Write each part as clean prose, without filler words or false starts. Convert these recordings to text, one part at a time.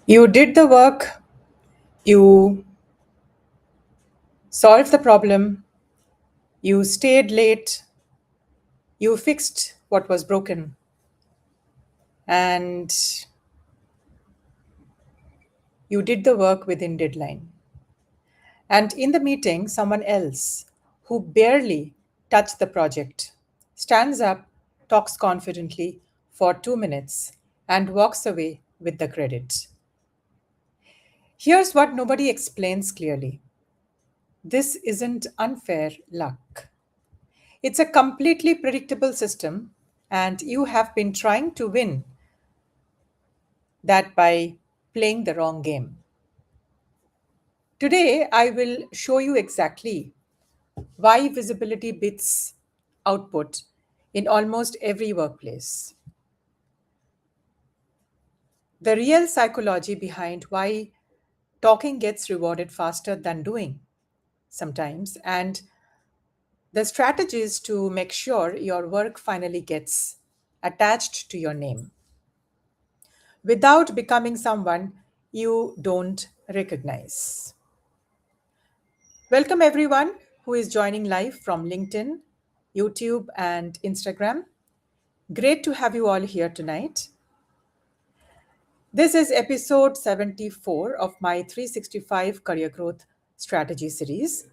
You did the work, you solved the problem, you stayed late, you fixed what was broken, and you did the work within deadline. And in the meeting, someone else who barely touched the project stands up, talks confidently for 2 minutes, and walks away with the credit. Here's what nobody explains clearly: this isn't unfair luck. It's a completely predictable system, and you have been trying to win that by playing the wrong game. Today, I will show you exactly why visibility beats output in almost every workplace. The real psychology behind why talking gets rewarded faster than doing sometimes, and the strategies to make sure your work finally gets attached to your name without becoming someone you don't recognize. Welcome, everyone who is joining live from LinkedIn, YouTube, and Instagram. Great to have you all here tonight. This is episode 74 of my 365 Career Growth Strategy series.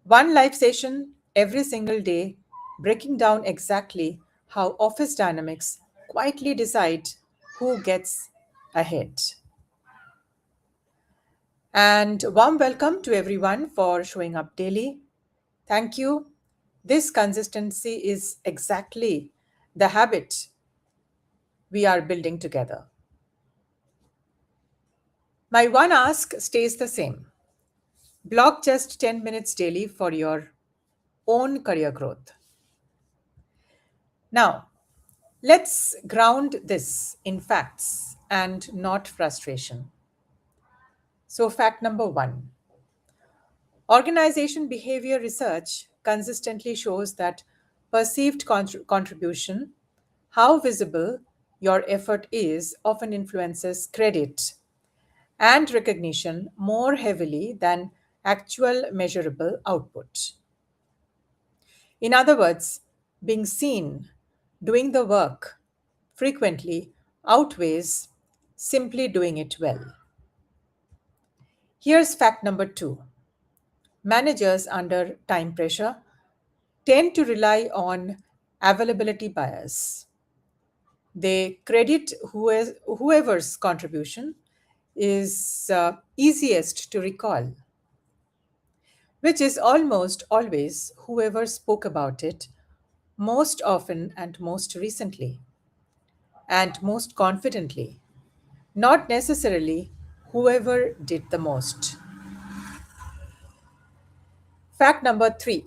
One live session every single day, breaking down exactly how office dynamics quietly decide who gets ahead. And warm welcome to everyone for showing up daily. Thank you. This consistency is exactly the habit we are building together. My one ask stays the same: block just 10 minutes daily for your own career growth. Now, let's ground this in facts and not frustration. So, fact number one: organization behavior research consistently shows that perceived contribution, how visible your effort is, often influences credit and recognition more heavily than actual measurable output. In other words, being seen doing the work frequently outweighs simply doing it well. Here's fact number two: managers under time pressure tend to rely on availability bias. They credit whoever's contribution is easiest to recall, which is almost always whoever spoke about it most often and most recently and most confidently, not necessarily whoever did the most. Fact number three: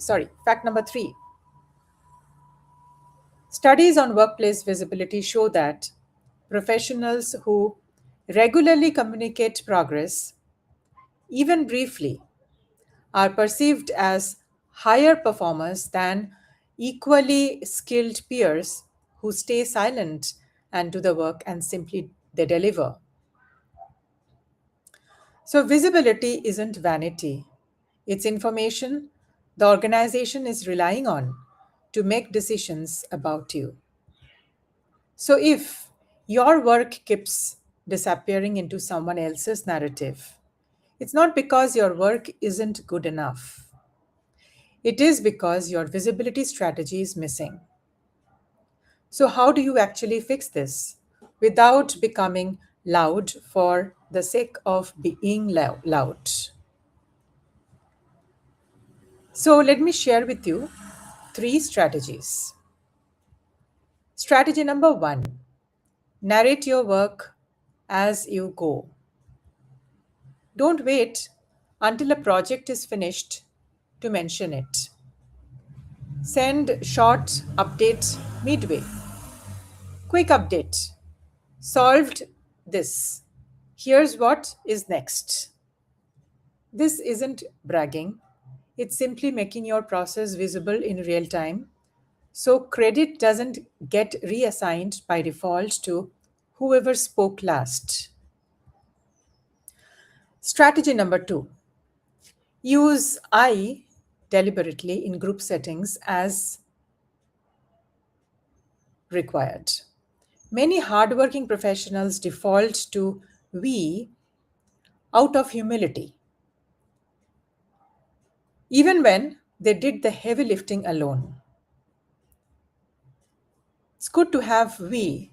studies on workplace visibility show that professionals who regularly communicate progress, even briefly, are perceived as higher performers than equally skilled peers who stay silent and do the work and simply they deliver. So, visibility isn't vanity, it's information the organization is relying on to make decisions about you. So, if your work keeps disappearing into someone else's narrative, it's not because your work isn't good enough. It is because your visibility strategy is missing. So, how do you actually fix this without becoming loud for the sake of being loud? So, let me share with you three strategies. Strategy number one: narrate your work as you go. Don't wait until a project is finished to mention it. Send short update midway. Quick update: solved this. Here's what is next. This isn't bragging, it's simply making your process visible in real time. So credit doesn't get reassigned by default to whoever spoke last. Strategy number two, use I deliberately in group settings as required. Many hardworking professionals default to we out of humility, even when they did the heavy lifting alone. It's good to have we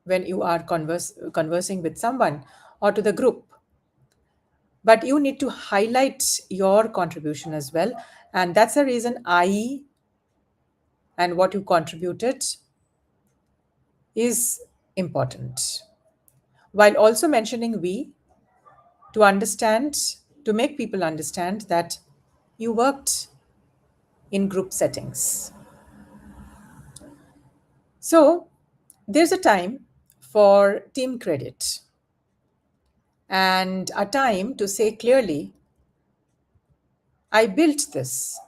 when you are conversing with someone or to the group, but you need to highlight your contribution as well. And that's the reason I and what you contributed is important. While also mentioning we to understand, to make people understand that you worked in group settings. So there's a time for team credit and a time to say clearly, I built this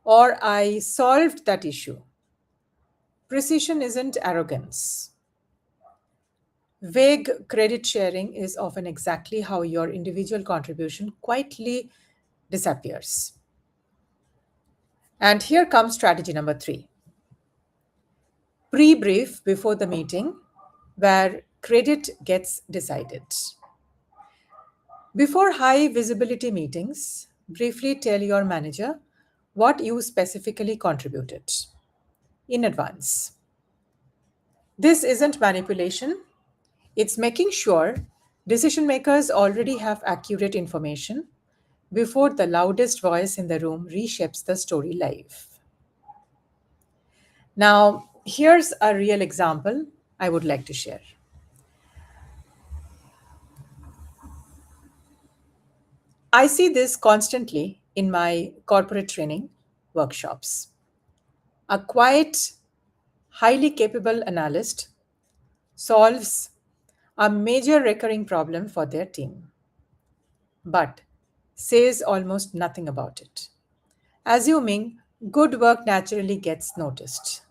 or I solved that issue. Precision isn't arrogance. Vague credit sharing is often exactly how your individual contribution quietly disappears. And here comes strategy number three, pre brief before the meeting where credit gets decided. Before high visibility meetings, briefly tell your manager what you specifically contributed in advance. This isn't manipulation, it's making sure decision makers already have accurate information before the loudest voice in the room reshapes the story live. Now, here's a real example I would like to share. I see this constantly in my corporate training workshops. A quiet, highly capable analyst solves a major recurring problem for their team, but says almost nothing about it, assuming good work naturally gets noticed.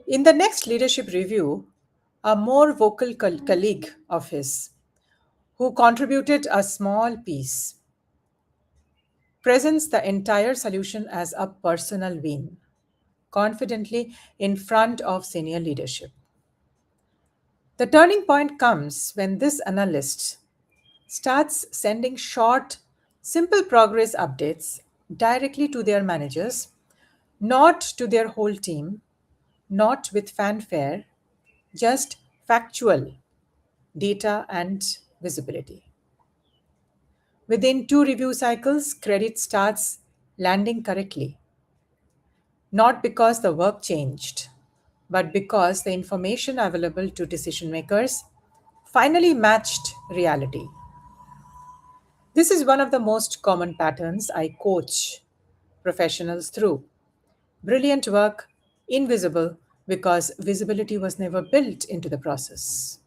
In the next leadership review, a more vocal colleague of his, who contributed a small piece, presents the entire solution as a personal win, confidently in front of senior leadership. The turning point comes when this analyst starts sending short, simple progress updates directly to their managers, not to their whole team, not with fanfare, just factual data and visibility. Within two review cycles, credit starts landing correctly, not because the work changed, but because the information available to decision makers finally matched reality. This is one of the most common patterns I coach professionals through. Brilliant work, invisible because visibility was never built into the process.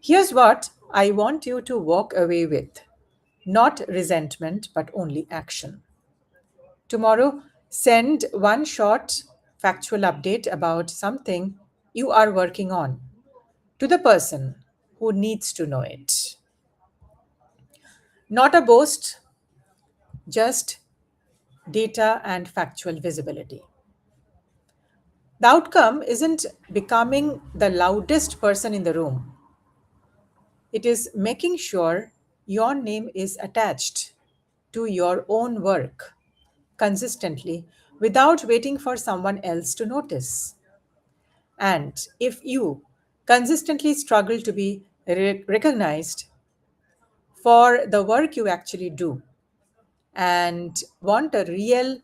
Here's what I want you to walk away with, not resentment, but only action. Tomorrow, send one short factual update about something you are working on to the person who needs to know it. Not a boast, just data and factual visibility. The outcome isn't becoming the loudest person in the room, it is making sure your name is attached to your own work consistently without waiting for someone else to notice. And if you consistently struggle to be recognized for the work you actually do and want a real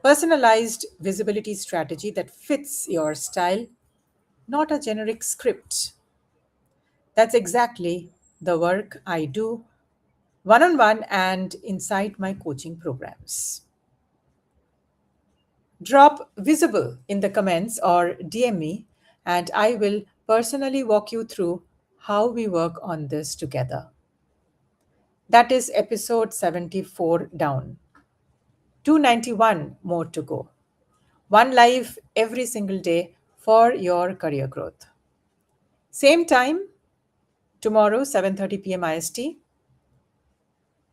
personalized visibility strategy that fits your style, not a generic script, that's exactly the work I do one on one and inside my coaching programs. Drop visible in the comments or DM me, and I will personally walk you through how we work on this together. That is episode 74 down. 291 more to go. One live every single day for your career growth. Same time, Tomorrow, 7:30 p.m. IST.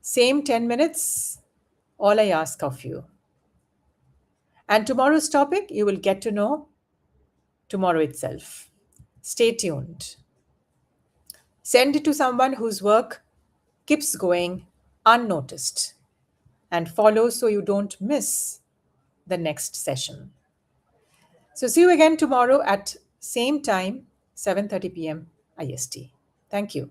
Same 10 minutes, all I ask of you. And tomorrow's topic, you will get to know tomorrow itself. Stay tuned. Send it to someone whose work keeps going unnoticed and follow so you don't miss the next session. So see you again tomorrow at same time, 7:30 p.m. IST. Thank you.